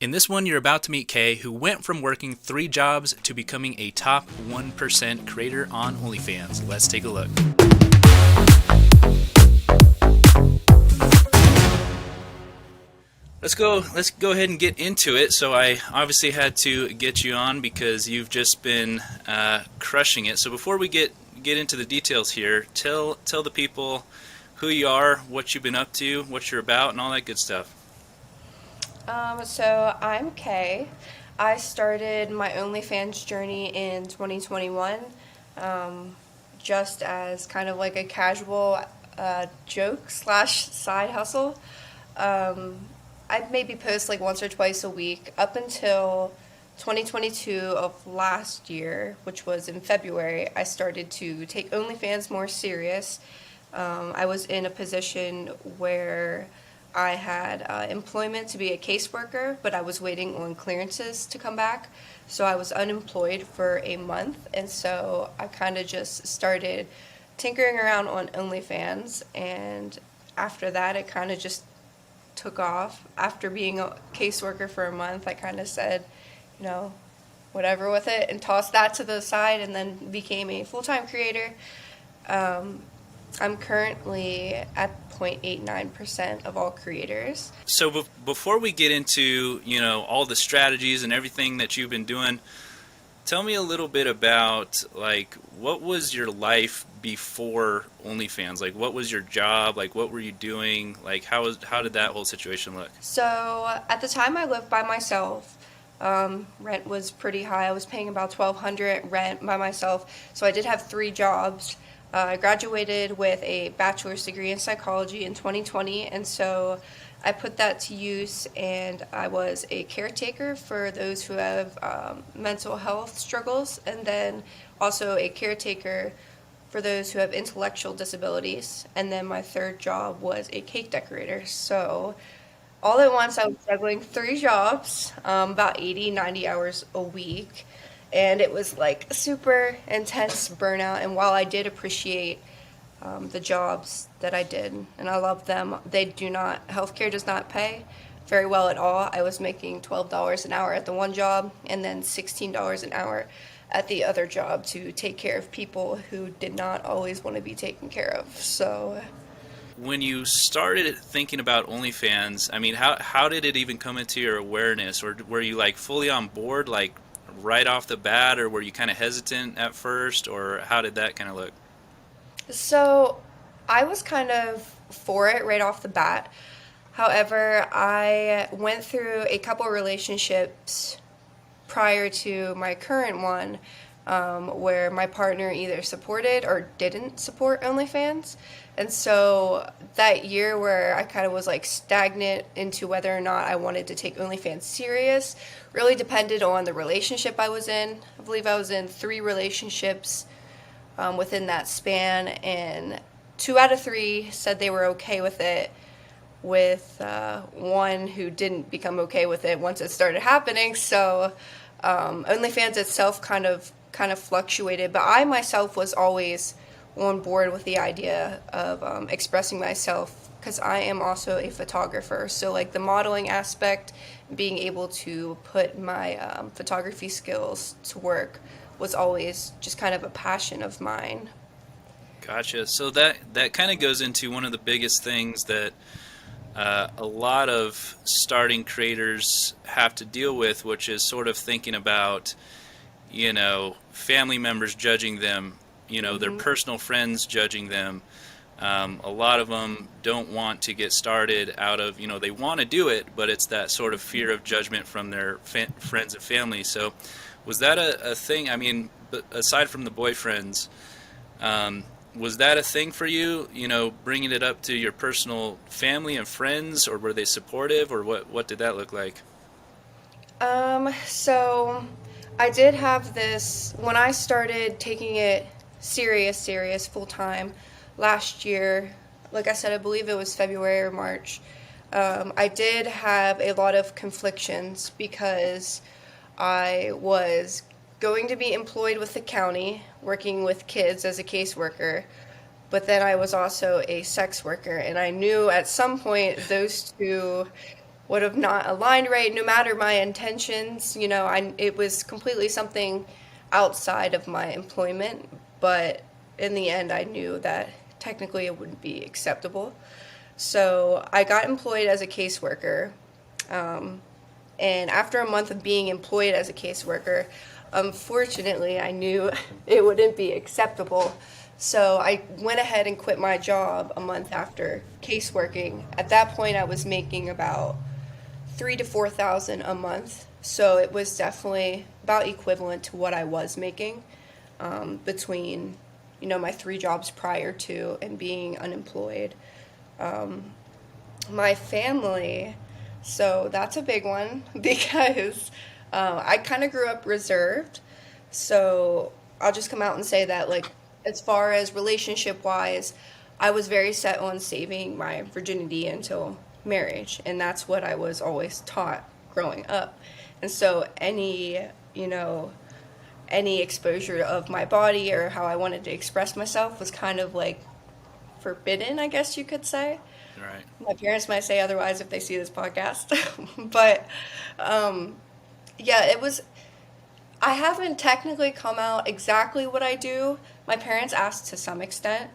In this one, you're about to meet Kay, who went from working 3 jobs to becoming a top 1% creator on OnlyFans. Let's take a look. Let's go ahead and get into it. So I obviously had to get you on because you've just been crushing it. So before we get into the details here, tell the people who you are, what you've been up to, what you're about, and all that good stuff. So I'm Kay. I started my OnlyFans journey in 2021, um, just as kind of like a casual joke slash side hustle. Um, I'd maybe post like once or twice a week up until 2022 of last year, which was in February. I started to take OnlyFans more serious. I was in a position where I had employment to be a caseworker, but I was waiting on clearances to come back. So I was unemployed for a month, and so I kind of just started tinkering around on OnlyFans, and after that, it kind of just took off. After being a caseworker for a month, I kind of said, you know, whatever with it, and tossed that to the side, and then became a full-time creator. Um, I'm currently at 0.89% of all creators. So before we get into all the strategies and everything that you've been doing, tell me a little bit about like what was your life before OnlyFans? Like what was your job? Like what were you doing? Like how did that whole situation look? So at the time I lived by myself. Rent was pretty high. I was paying about 1,200 rent by myself. So I did have 3 jobs. I graduated with a bachelor's degree in psychology in 2020, and so I put that to use, and I was a caretaker for those who have mental health struggles, and then also a caretaker for those who have intellectual disabilities. And then my third job was a cake decorator. So all at once, I was juggling 3 jobs, about 80, 90 hours a week. And it was like super intense burnout. And while I did appreciate the jobs that I did, and I love them, healthcare does not pay very well at all. I was making $12 an hour at the one job and then $16 an hour at the other job to take care of people who did not always want to be taken care of. So When you started thinking about OnlyFans, I mean, how did it even come into your awareness, or were you like fully on board, like right off the bat, or were you kind of hesitant at first, or how did that kind of look? So I was kind of for it right off the bat. However, I went through a couple relationships prior to my current one, where my partner either supported or didn't support OnlyFans. And so that year where I kind of was like stagnant into whether or not I wanted to take OnlyFans serious really depended on the relationship I was in. I believe I was in 3 relationships within that span, and 2 out of 3 said they were okay with it, with one who didn't become okay with it once it started happening. So OnlyFans itself kind of fluctuated, but I myself was always on board with the idea of expressing myself because I am also a photographer. So like the modeling aspect, being able to put my photography skills to work was always just kind of a passion of mine. Gotcha. So that kind of goes into one of the biggest things that a lot of starting creators have to deal with, which is sort of thinking about, family members judging them, their Hmm. personal friends judging them. A lot of them don't want to get started out of, they want to do it, but it's that sort of fear of judgment from their friends and family. So, was that a thing? I mean, aside from the boyfriends, um, was that a thing for you? Bringing it up to your personal family and friends, or were they supportive, or what did that look like? So I did have this when I started taking it serious, full time last year. Like I said, I believe it was February or March. I did have a lot of conflictions because I was going to be employed with the county, working with kids as a caseworker, but then I was also a sex worker, and I knew at some point those two would have not aligned right, no matter my intentions. It was completely something outside of my employment, but in the end, I knew that technically it wouldn't be acceptable. So I got employed as a caseworker. And after a month of being employed as a caseworker, unfortunately, I knew it wouldn't be acceptable. So I went ahead and quit my job a month after caseworking. At that point, I was making about 3 to 4 thousand a month. So it was definitely about equivalent to what I was making between, my 3 jobs prior to and being unemployed. My family, so that's a big one because I kind of grew up reserved. So I'll just come out and say that, like, as far as relationship wise, I was very set on saving my virginity until marriage, and that's what I was always taught growing up. And so you know, any exposure of my body or how I wanted to express myself was kind of like forbidden, I guess you could say. Right. My parents might say otherwise if they see this podcast. But yeah, it was. I haven't technically come out exactly what I do. My parents asked to some extent,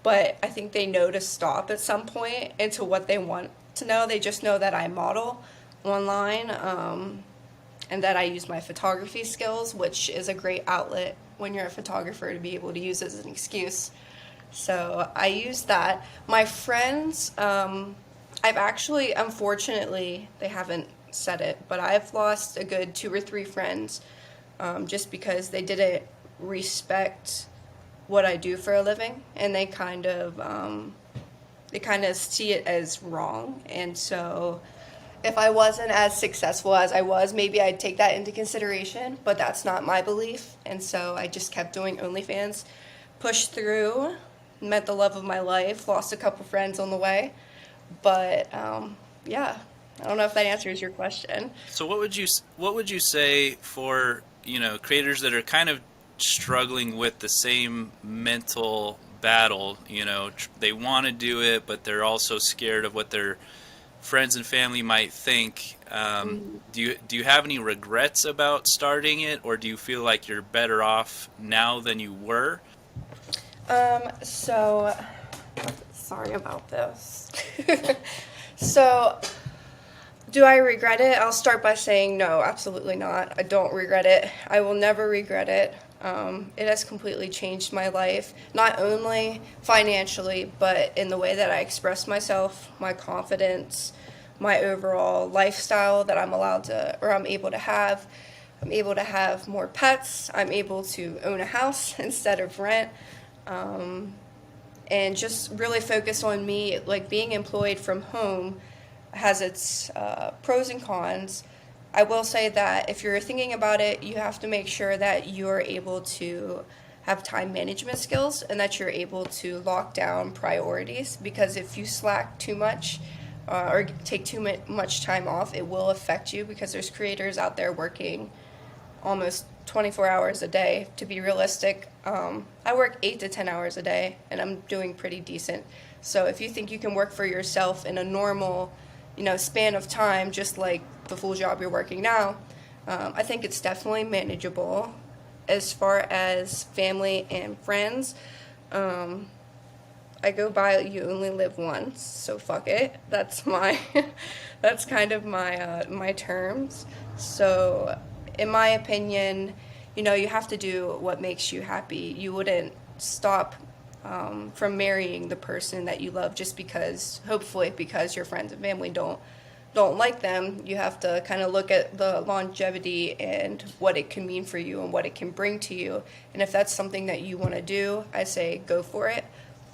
but I think they know to stop at some point into what they want to know. They just know that I model online, and that I use my photography skills, which is a great outlet when you're a photographer to be able to use as an excuse. So I use that. My friends, I've actually, unfortunately, they haven't said it, but I've lost a good 2 or 3 friends just because they didn't respect what I do for a living, and they kind of see it as wrong. And so if I wasn't as successful as I was, maybe I'd take that into consideration, but that's not my belief. And so I just kept doing OnlyFans, pushed through, met the love of my life, lost a couple friends on the way. But yeah, I don't know if that answers your question. So what would you say for, creators that are kind of struggling with the same mental battle, they want to do it, but they're also scared of what their friends and family might think. Do you have any regrets about starting it, or do you feel like you're better off now than you were? So sorry about this. So, do I regret it? I'll start by saying no, absolutely not. I don't regret it. I will never regret it. It has completely changed my life, not only financially, but in the way that I express myself, my confidence, my overall lifestyle that I'm allowed to, or I'm able to have. I'm able to have more pets. I'm able to own a house instead of rent. And just really focus on me. Like, being employed from home has its pros and cons. I will say that if you're thinking about it, you have to make sure that you're able to have time management skills and that you're able to lock down priorities, because if you slack too much or take too much time off, it will affect you, because there's creators out there working almost 24 hours a day. To be realistic, I work 8 to 10 hours a day, and I'm doing pretty decent. So if you think you can work for yourself in a normal, span of time, just like the full job you're working now, I think it's definitely manageable. As far as family and friends, I go by you only live once, so fuck it. That's my, that's kind of my terms. So, in my opinion, you have to do what makes you happy. You wouldn't stop from marrying the person that you love just because, hopefully, because your friends and family don't like them. You have to kind of look at the longevity and what it can mean for you and what it can bring to you. And if that's something that you want to do, I say go for it.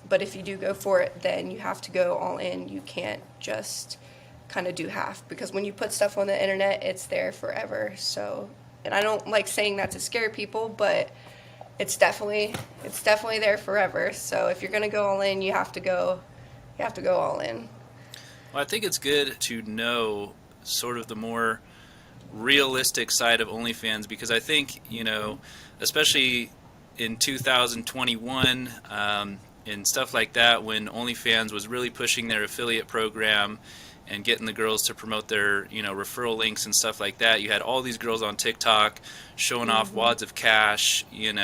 But if you do go for it, then you have to go all in. You can't just kind of do half, because when you put stuff on the internet, it's there forever. So, and I don't like saying that to scare people, but it's definitely there forever. So if you're gonna go all in, you have to go all in. Well, I think it's good to know sort of the more realistic side of OnlyFans, because I think, especially in 2021 and stuff like that, when OnlyFans was really pushing their affiliate program and getting the girls to promote their, referral links and stuff like that. You had all these girls on TikTok showing off Mhm. wads of cash, and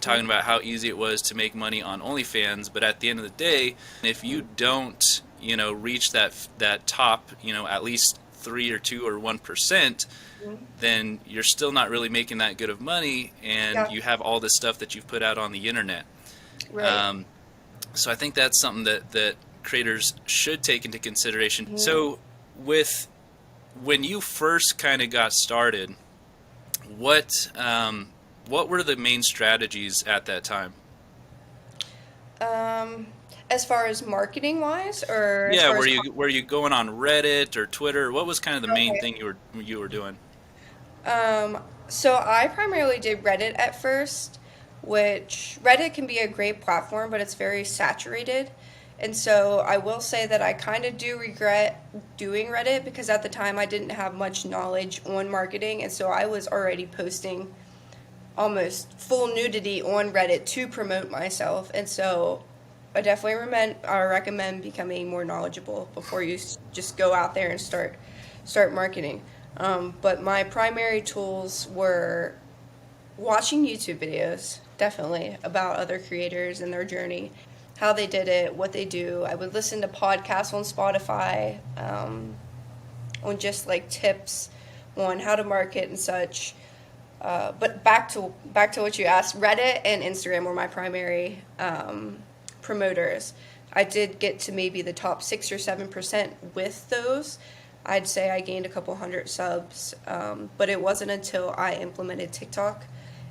talking about how easy it was to make money on OnlyFans. But at the end of the day, if you don't, reach that top, at least 3 or 2 or 1%, Mhm. then you're still not really making that good of money, and Yeah, you have all this stuff that you've put out on the internet. right. Um, so I think that's something that creators should take into consideration. Mhm. So with when you first kind of got started, what were the main strategies at that time? Um, as far as marketing wise, or as Yeah, far were as you going on Reddit or Twitter? What was kind of the main okay. thing you were doing? So I primarily did Reddit at first, which Reddit can be a great platform, but it's very saturated. And so I will say that I kind of do regret doing Reddit because at the time I didn't have much knowledge on marketing, and so I was already posting almost full nudity on Reddit to promote myself. And so I recommend becoming more knowledgeable before you just go out there and start marketing. But my primary tools were watching YouTube videos, definitely, about other creators and their journey, how they did it, what they do. I would listen to podcasts on Spotify, on just like tips on how to market and such. But back to what you asked, Reddit and Instagram were my primary promoters. I did get to maybe the top 6 or 7% with those. I'd say I gained a couple hundred subs, but it wasn't until I implemented TikTok,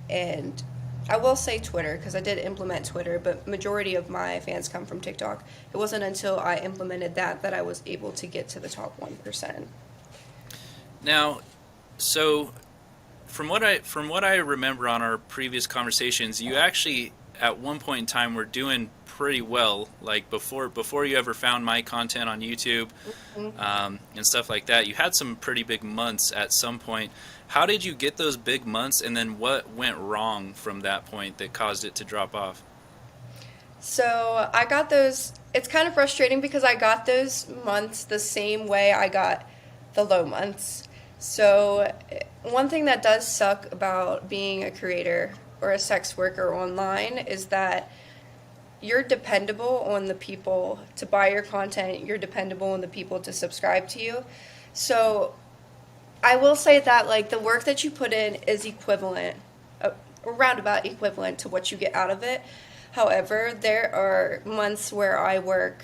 and I will say Twitter because I did implement Twitter, but majority of my fans come from TikTok. It wasn't until I implemented that I was able to get to the top 1%. Now, so from what I remember on our previous conversations, you actually at one point in time were doing pretty well. Like before you ever found my content on YouTube, and stuff like that. You had some pretty big months at some point. How did you get those big months, and then what went wrong from that point that caused it to drop off? So I got those. It's kind of frustrating because I got those months the same way I got the low months. So, one thing that does suck about being a creator or a sex worker online is that you're dependable on the people to buy your content, you're dependable on the people to subscribe to you. So, I will say that like the work that you put in is equivalent, roundabout equivalent to what you get out of it. However, there are months where I work,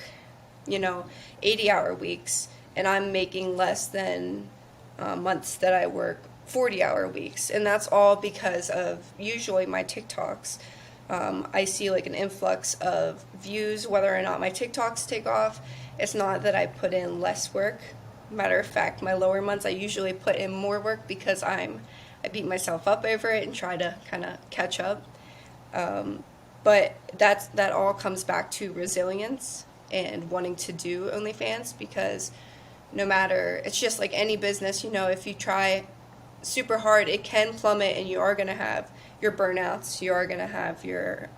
you know, 80-hour weeks and I'm making less than months that I work 40-hour weeks. And that's all because of usually my TikToks. I see like an influx of views whether or not my TikToks take off. It's not that I put in less work. Matter of fact, my lower months I usually put in more work because I beat myself up over it and try to kind of catch up. But that all comes back to resilience and wanting to do OnlyFans because no matter, it's just like any business, if you try super hard, it can plummet and you are going to have your burnouts, you are going to have your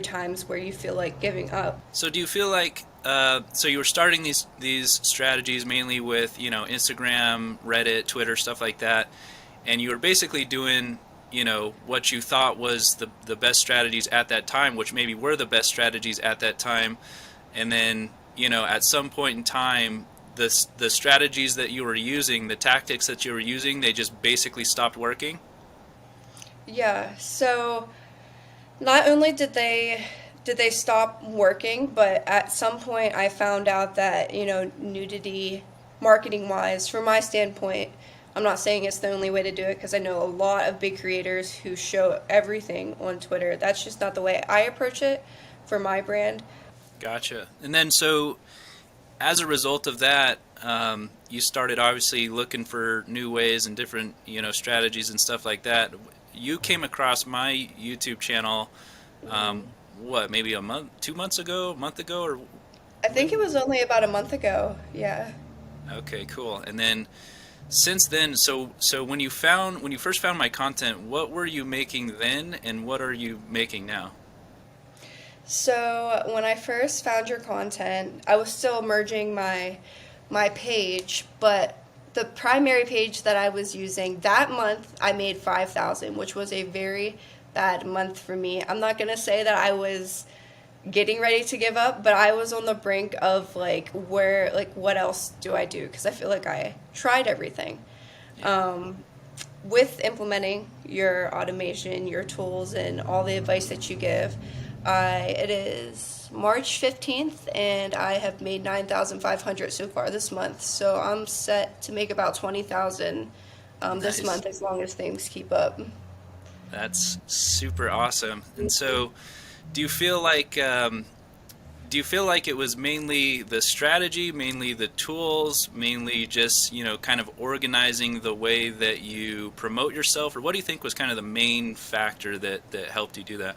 times where you feel like giving up. So do you feel like so you were starting these strategies mainly with Instagram, Reddit, Twitter, stuff like that, and you were basically doing what you thought was the best strategies at that time, which maybe were the best strategies at that time, and then at some point in time the strategies that you were using, the tactics that you were using, they just basically stopped working. Yeah, so not only did they stop working, but at some point I found out that, nudity marketing wise, from my standpoint, I'm not saying it's the only way to do it because I know a lot of big creators who show everything on Twitter. That's just not the way I approach it for my brand. Gotcha. And then so as a result of that, you started obviously looking for new ways and different strategies and stuff like that. You came across my YouTube channel, um, what, maybe a month, 2 months ago, a month ago, or I think it when? was only about a month ago. Yeah. Okay, cool. And then since then, so when you first found my content, what were you making then, and what are you making now? So when I first found your content, I was still merging my my page, but the primary page that I was using that month, I made 5,000, which was a very bad month for me. I'm not gonna say that I was getting ready to give up, but I was on the brink of like where like what else do I do? Because I feel like I tried everything. Yeah. Um, with implementing your automation, your tools, and all the advice that you give, it is March 15th, and I have made 9,500 so far this month. So I'm set to make about 20,000 this Nice. month as long as things keep up. That's super awesome. And so, do you feel like do you feel like it was mainly the strategy, mainly the tools, mainly just, kind of organizing the way that you promote yourself, or what do you think was kind of the main factor that helped you do that?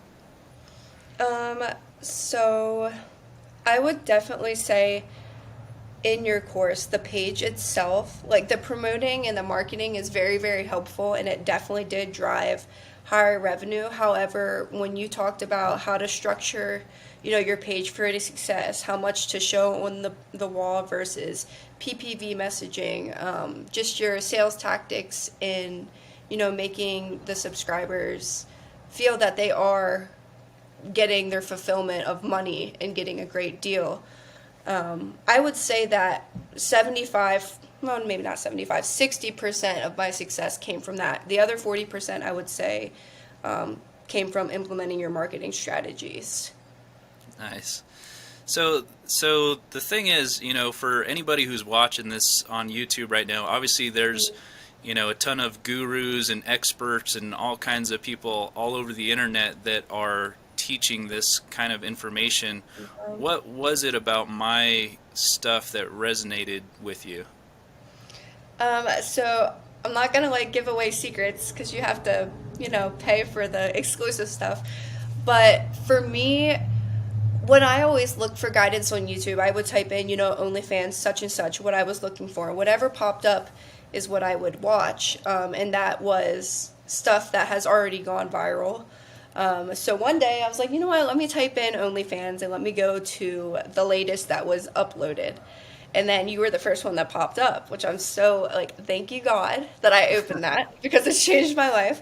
Um, so I would definitely say in your course, the page itself, like the promoting and the marketing is very, very helpful, and it definitely did drive higher revenue. However, when you talked about how to structure, your page for any success, how much to show on the wall versus PPV messaging, just your sales tactics in, making the subscribers feel that they are getting their fulfillment of money and getting a great deal. I would say that 75, well, maybe not 75, 60% of my success came from that. The other 40%, I would say, came from implementing your marketing strategies. Nice. So the thing is, for anybody who's watching this on YouTube right now, obviously there's, a ton of gurus and experts and all kinds of people all over the internet that are teaching this kind of information. What was it about my stuff that resonated with you? So I'm not gonna like give away secrets because you have to, pay for the exclusive stuff. But for me, when I always looked for guidance on YouTube, I would type in, OnlyFans such and such, what I was looking for. Whatever popped up is what I would watch. And that was stuff that has already gone viral. So one day I was like, you know what, let me type in OnlyFans and let me go to the latest that was uploaded. And then you were the first one that popped up, which I'm so like, thank you God that I opened that because it's changed my life.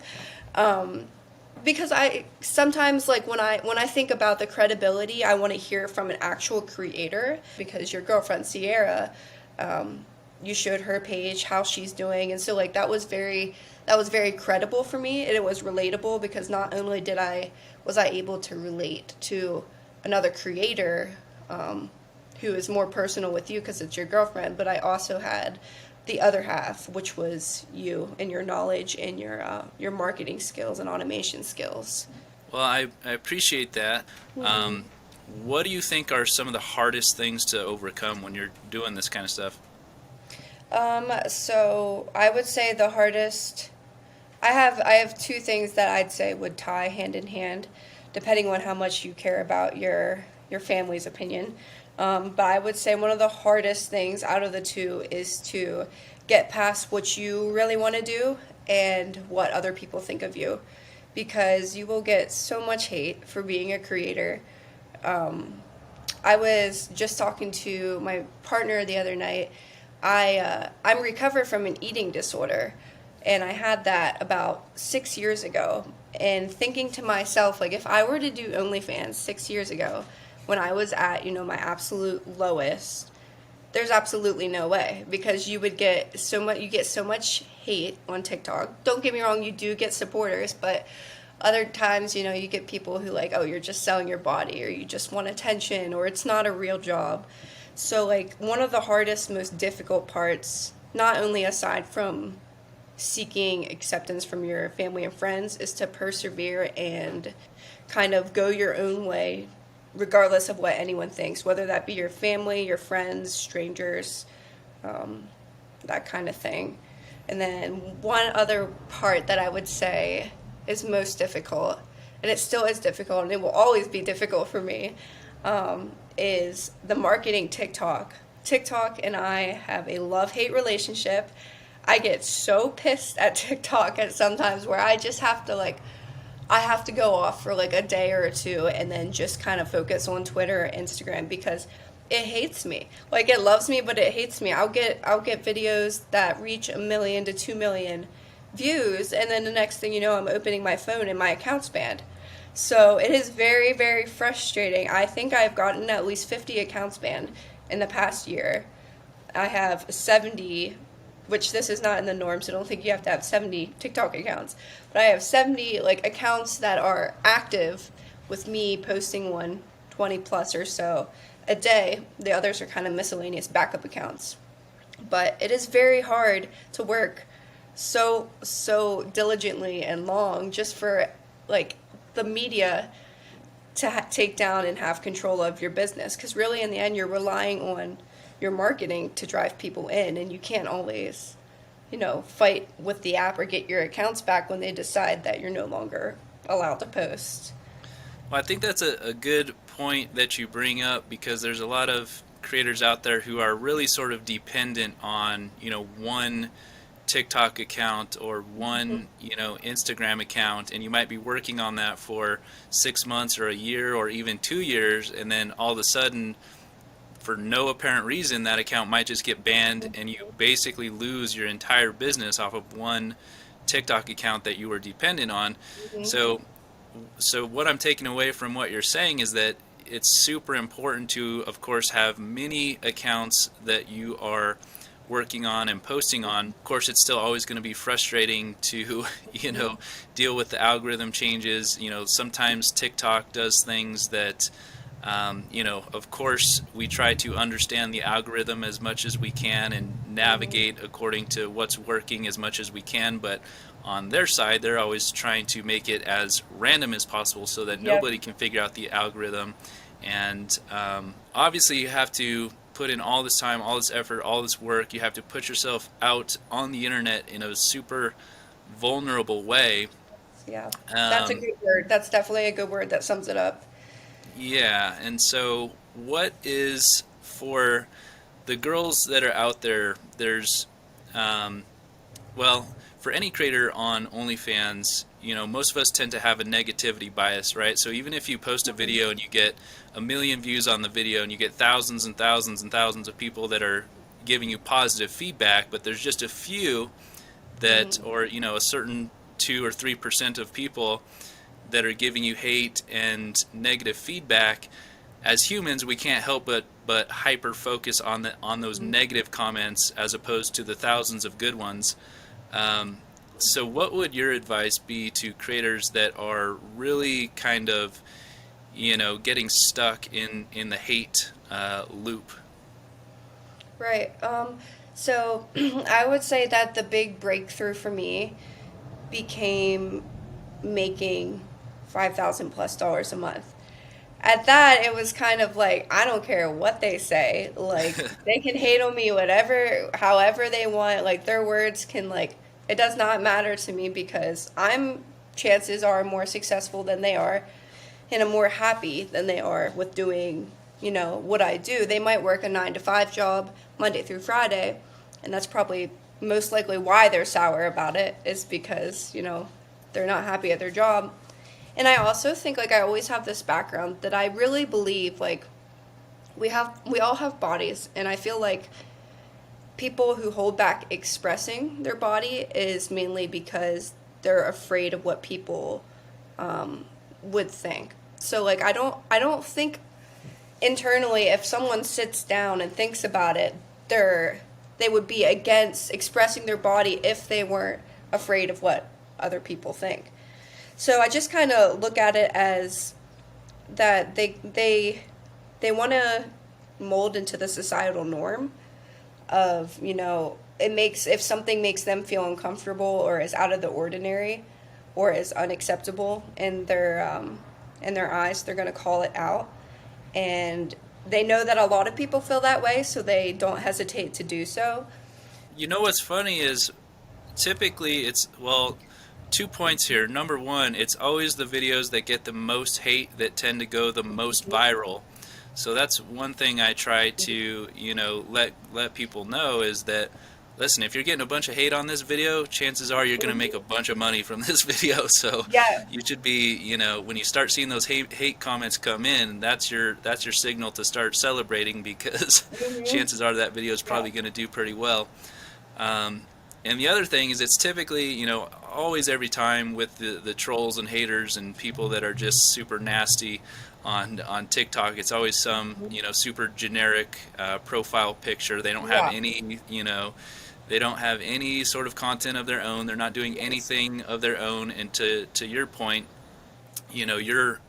Because I sometimes like when I think about the credibility, I want to hear from an actual creator. Because your girlfriend Sierra, you showed her page how she's doing, and so like that was very credible for me, and it was relatable because not only did I was I able to relate to another creator who is more personal with you because it's your girlfriend, but I also had the other half, which was you and your knowledge and your marketing skills and automation skills. Well, I appreciate that. Um, what do you think are some of the hardest things to overcome when you're doing this kind of stuff? So I would say the hardest. I have two things that I'd say would tie hand in hand, depending on how much you care about your family's opinion. But I would say one of the hardest things out of the two is to get past what you really want to do and what other people think of you, because you will get so much hate for being a creator. I was just talking to my partner the other night. I'm recovered from an eating disorder, and I had that about 6 years ago. And thinking to myself, like, if I were to do OnlyFans 6 years ago, when I was at my absolute lowest, there's absolutely no way, because you would get so much. You get so much hate on TikTok. Don't get me wrong, you do get supporters, but other times, you get people who like, oh, you're just selling your body, or you just want attention, or it's not a real job. So, like, one of the hardest, most difficult parts, not only aside from seeking acceptance from your family and friends, is to persevere and kind of go your own way, regardless of what anyone thinks, whether that be your family, your friends, strangers, that kind of thing. And then one other part that I would say is most difficult, and it still is difficult, and it will always be difficult for me, is the marketing TikTok. TikTok and I have a love-hate relationship. I get so pissed at TikTok at sometimes where I just have to like, I have to go off for like a day or two and then just kind of focus on Twitter or Instagram, because it hates me. Like it loves me, but it hates me. I'll get videos that reach 1 million to 2 million views, and then the next thing you know, I'm opening my phone and my account's banned. So it is very, very frustrating. I think I've gotten at least 50 accounts banned in the past year. I have 70, which this is not in the norms. I don't think you have to have 70 TikTok accounts, but I have 70 like accounts that are active with me posting one 20 plus or so a day. The others are kind of miscellaneous backup accounts. But it is very hard to work so diligently and long just for like the media to take down and have control of your business, because really in the end you're relying on your marketing to drive people in, and you can't always fight with the app or get your accounts back when they decide that you're no longer allowed to post. Well, I think that's a good point that you bring up, because there's a lot of creators out there who are really sort of dependent on, one TikTok account or one, Instagram account, and you might be working on that for 6 months or a year or even 2 years, and then all of a sudden, for no apparent reason, that account might just get banned, and you basically lose your entire business off of one TikTok account that you were dependent on. Hmm. So what I'm taking away from what you're saying is that it's super important to, of course, have many accounts that you are working on and posting on. Of course, it's still always going to be frustrating to, deal with the algorithm changes. Sometimes TikTok does things that, of course, we try to understand the algorithm as much as we can and navigate according to what's working as much as we can. But on their side, they're always trying to make it as random as possible so that Yep. nobody can figure out the algorithm. And obviously, you have to put in all this time, all this effort, all this work. You have to put yourself out on the internet in a super vulnerable way. Yeah, that's a Um, good word. That's definitely a good word that sums it up. yeah, and so what is for the girls that are out there? There's um, Well, for any creator on OnlyFans, most of us tend to have a negativity bias, right? So even if you post a video and you get 1 million views on the video and you get thousands and thousands and thousands of people that are giving you positive feedback, but there's just a few that, Hmm. or, a certain 2 or 3% of people that are giving you hate and negative feedback, as humans, we can't help but hyper focus on those negative comments as opposed to the thousands of good ones. Um, so, what would your advice be to creators that are really kind of, getting stuck in the hate loop? Right. So I would say that the big breakthrough for me became making 5,000 plus dollars a month. At that, it was kind of like, I don't care what they say. Like, they can hate on me whatever, however they want. Like, their words can, like, it does not matter to me, because chances are, more successful than they are, and I'm more happy than they are with doing, what I do. They might work a 9 to 5 job Monday through Friday, and that's probably most likely why they're sour about it, is because, they're not happy at their job. And I also think, like, I always have this background that I really believe, like, we all have bodies, and I feel like people who hold back expressing their body is mainly because they're afraid of what people would think. So like I don't think internally, if someone sits down and thinks about it, they would be against expressing their body if they weren't afraid of what other people think. So I just kind of look at it as that they want to mold into the societal norm of, it makes, if something makes them feel uncomfortable or is out of the ordinary or is unacceptable in their eyes, they're going to call it out. And they know that a lot of people feel that way, so they don't hesitate to do so. What's funny is typically it's, well, 2 points here. Number one, it's always the videos that get the most hate that tend to go the most viral. So that's one thing I try to, let people know, is that listen, if you're getting a bunch of hate on this video, chances are you're going to make a bunch of money from this video. So Yeah. you should be, when you start seeing those hate comments come in, that's your signal to start celebrating, because Hmm. chances are that video is Yeah. probably going to do pretty well. Um, and the other thing is, it's typically, always every time with the trolls and haters and people that are just super nasty on TikTok, it's always some, super generic profile picture. They don't have Yeah. any, they don't have any sort of content of their own. They're not doing Yes. anything of their own. And to your point, you're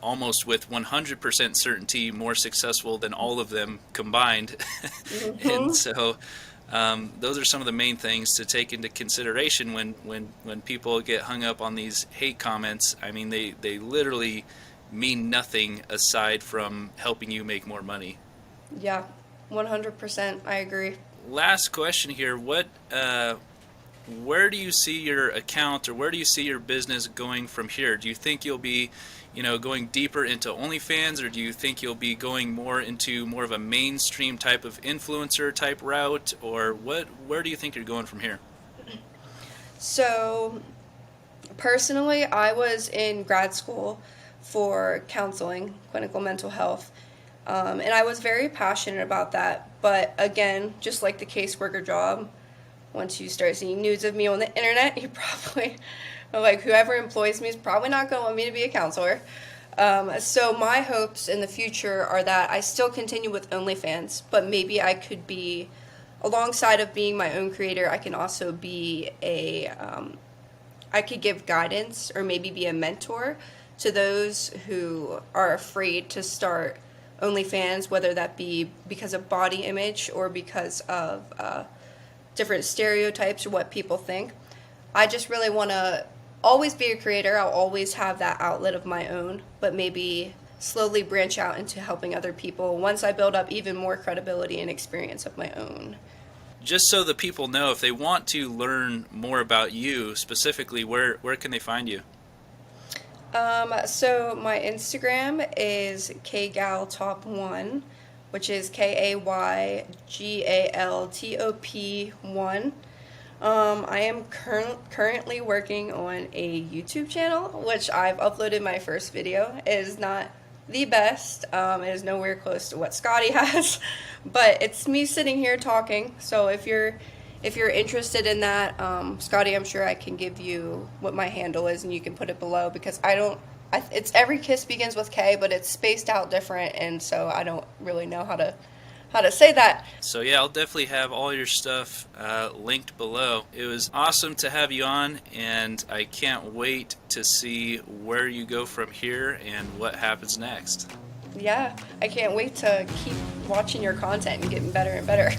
almost with 100% certainty more successful than all of them combined. And Hmm. so those are some of the main things to take into consideration when people get hung up on these hate comments. I mean, they literally mean nothing aside from helping you make more money. Yeah. 100%. I agree. Last question here. Where do you see your account, or where do you see your business going from here? Do you think you'll be, going deeper into OnlyFans, or do you think you'll be going more into more of a mainstream type of influencer type route, or where do you think you're going from here? So, personally, I was in grad school for counseling, clinical mental health, and I was very passionate about that. But again, just like the caseworker job, once you start seeing news of me on the internet, you probably, like, whoever employs me is probably not going to want me to be a counselor. So my hopes in the future are that I still continue with OnlyFans, but maybe I could be, alongside of being my own creator, I can also be I could give guidance or maybe be a mentor to those who are afraid to start OnlyFans, whether that be because of body image or because of different stereotypes or what people think. I just really want to always be a creator. I'll always have that outlet of my own, but maybe slowly branch out into helping other people once I build up even more credibility and experience of my own. Just so the people know, if they want to learn more about you specifically, where can they find you? So my Instagram is kgaltop1, which is KAYGALTOP1. I am currently working on a YouTube channel, which I've uploaded my first video. It is not the best. It is nowhere close to what Scotty has, but it's me sitting here talking. So if you're interested in that, Scotty, I'm sure I can give you what my handle is, and you can put it below, because I don't. It's every kiss begins with K, but it's spaced out different, and so I don't really know how to say that. So yeah, I'll definitely have all your stuff linked below. It was awesome to have you on, and I can't wait to see where you go from here and what happens next. Yeah, I can't wait to keep watching your content and getting better and better.